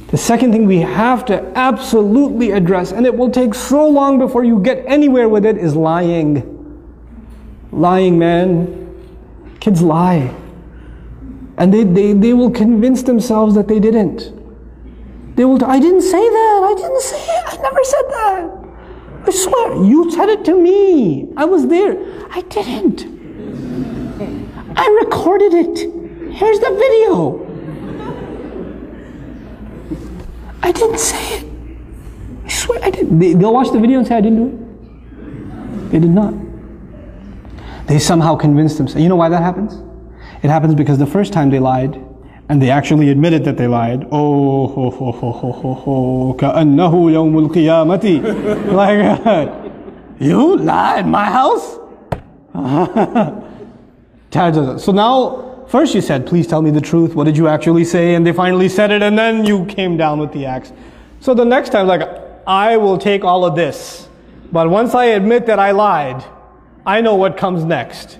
The second thing we have to absolutely address, and it will take so long before you get anywhere with it, is lying. Lying, man. Kids lie. And they will convince themselves that they didn't. They will, I didn't say that, I didn't say it, I never said that. I swear, you said it to me. I was there. I didn't. I recorded it. Here's the video. I didn't say it. I swear I didn't. They'll watch the video and say I didn't do it. They did not. They somehow convinced themselves. You know why that happens? It happens because the first time they lied, and they actually admitted that they lied. Oh, ho, ho, ho, ho, ho, ho, ka'annahu yawmul qiyamati. Like, you lied in my house? So now, first you said, please tell me the truth. What did you actually say? And they finally said it, and then you came down with the axe. So the next time, like, I will take all of this. But once I admit that I lied, I know what comes next.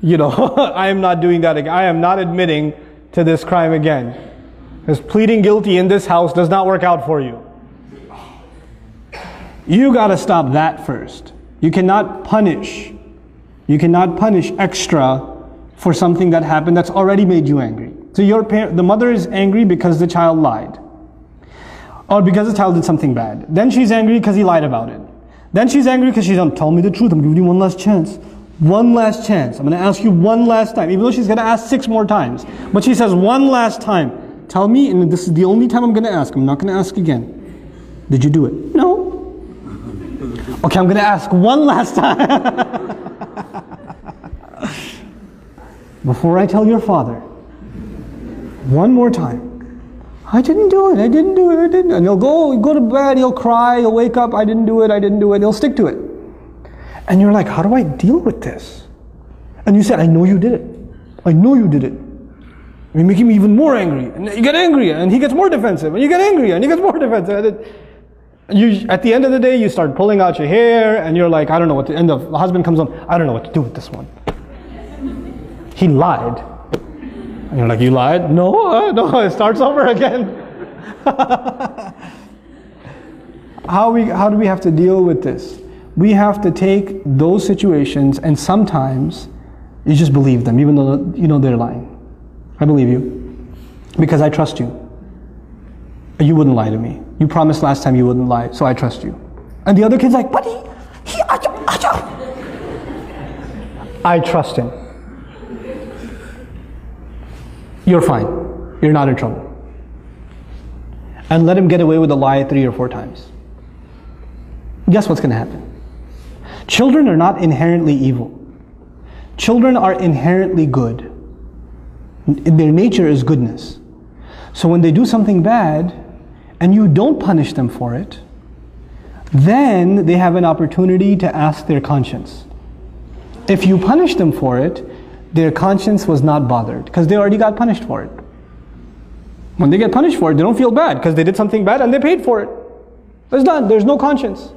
You know, I am not doing that again. I am not admitting to this crime again. Because pleading guilty in this house does not work out for you. You got to stop that first. You cannot punish. You cannot punish extra for something that happened that's already made you angry. So the mother is angry because the child lied. Or because the child did something bad. Then she's angry because he lied about it. Then she's angry because she's tell me the truth. I'm giving you one last chance. One last chance. I'm going to ask you one last time. Even though she's going to ask 6 more times. But she says one last time. Tell me, and this is the only time I'm going to ask. I'm not going to ask again. Did you do it? No. Okay, I'm going to ask one last time. Before I tell your father. One more time. I didn't do it. I didn't do it. I didn't. And he'll go to bed. He'll cry. He'll wake up. I didn't do it. I didn't do it. He'll stick to it. And you're like, how do I deal with this? And you said, I know you did it. I know you did it. You're making me even more angry. And you get angry, and he gets more defensive. And you get angry, and he gets more defensive. And at the end of the day, you start pulling out your hair, and you're like, I don't know what to, and the husband comes home, I don't know what to do with this one. He lied. And you're like, you lied? No, no, it starts over again. How do we have to deal with this? We have to take those situations, and sometimes you just believe them, even though you know they're lying. I believe you because I trust you. You wouldn't lie to me. You promised last time you wouldn't lie, so I trust you. And the other kid's like, buddy, I trust him. You're fine. You're not in trouble. And let him get away with a lie 3 or 4 times. Guess what's going to happen? Children are not inherently evil. Children are inherently good. Their nature is goodness. So when they do something bad, and you don't punish them for it, then they have an opportunity to ask their conscience. If you punish them for it, their conscience was not bothered, because they already got punished for it. When they get punished for it, they don't feel bad, because they did something bad and they paid for it. It's done. There's no conscience.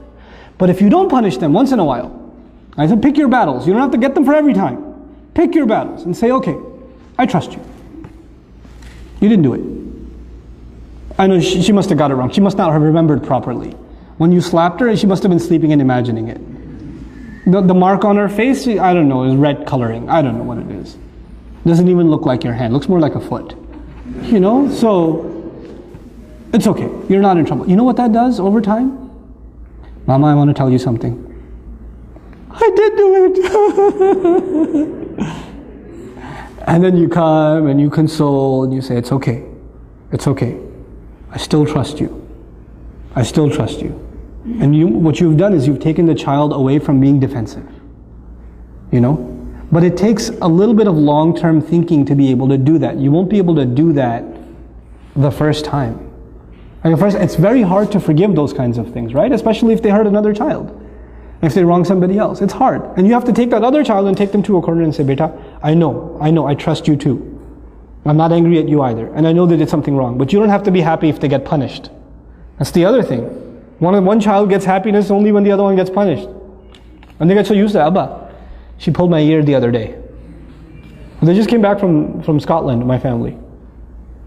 But if you don't punish them once in a while, I said pick your battles. You don't have to get them for every time. Pick your battles and say, okay, I trust you. You didn't do it. I know she must have got it wrong. She must not have remembered properly. When you slapped her, she must have been sleeping and imagining it. The mark on her face, I don't know, is red coloring. I don't know what it is. Doesn't even look like your hand. Looks more like a foot. You know, so it's okay. You're not in trouble. You know what that does over time? Mama, I want to tell you something. I did do it. And then you come and you console and you say, it's okay. It's okay. I still trust you. I still trust you. And what you've done is you've taken the child away from being defensive. You know? But it takes a little bit of long-term thinking to be able to do that. You won't be able to do that the first time. Like first, it's very hard to forgive those kinds of things, right? Especially if they hurt another child. If they wrong somebody else. It's hard. And you have to take that other child and take them to a corner and say, Beta, I know, I trust you too. I'm not angry at you either. And I know they did something wrong. But you don't have to be happy if they get punished. That's the other thing. One child gets happiness only when the other one gets punished. And they get so used to Abba. She pulled my ear the other day. They just came back from Scotland, my family.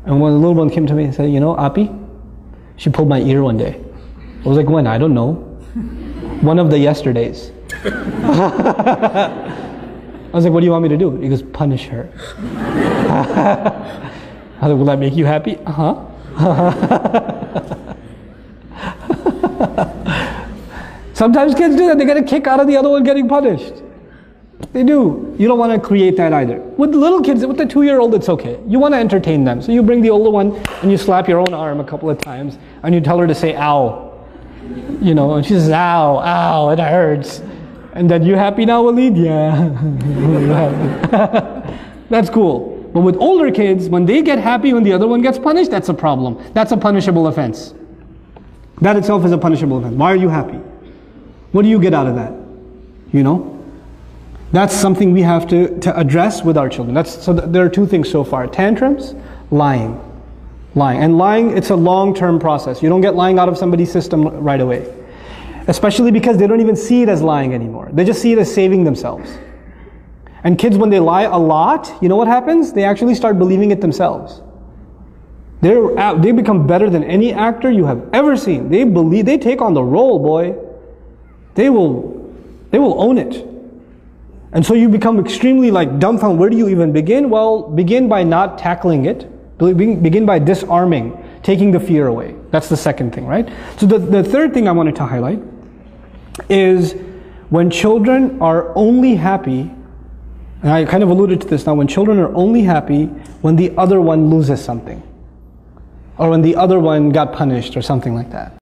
And when the little one came to me and said, you know, Api, She pulled my ear one day. I was like, when? I don't know. One of the yesterdays. I was like, what do you want me to do? He goes, punish her. I was like, will that make you happy? Uh-huh. Sometimes kids do that. They get a kick out of the other one getting punished. They do. You don't want to create that either. With the little kids, with the 2-year-old, it's okay. You want to entertain them. So you bring the older one and you slap your own arm a couple of times and you tell her to say, ow. You know, and she says, ow, ow, it hurts. And then, you happy now, Walid? Yeah. That's cool. But with older kids, when they get happy when the other one gets punished, that's a problem. That's a punishable offense. That itself is a punishable offense. Why are you happy? What do you get out of that? You know? That's something we have to address with our children. So there are 2 things so far. Tantrums, lying. And lying, it's a long-term process. You don't get lying out of somebody's system right away. Especially because they don't even see it as lying anymore. They just see it as saving themselves. And kids, when they lie a lot, you know what happens? They actually start believing it themselves. They become better than any actor you have ever seen. They take on the role, boy. They will own it. And so you become extremely dumbfounded. Where do you even begin? Well, begin by not tackling it. Begin by disarming, taking the fear away. That's the second thing, right? So the third thing I wanted to highlight is when children are only happy, and I kind of alluded to this now, when children are only happy when the other one loses something, or when the other one got punished or something like that.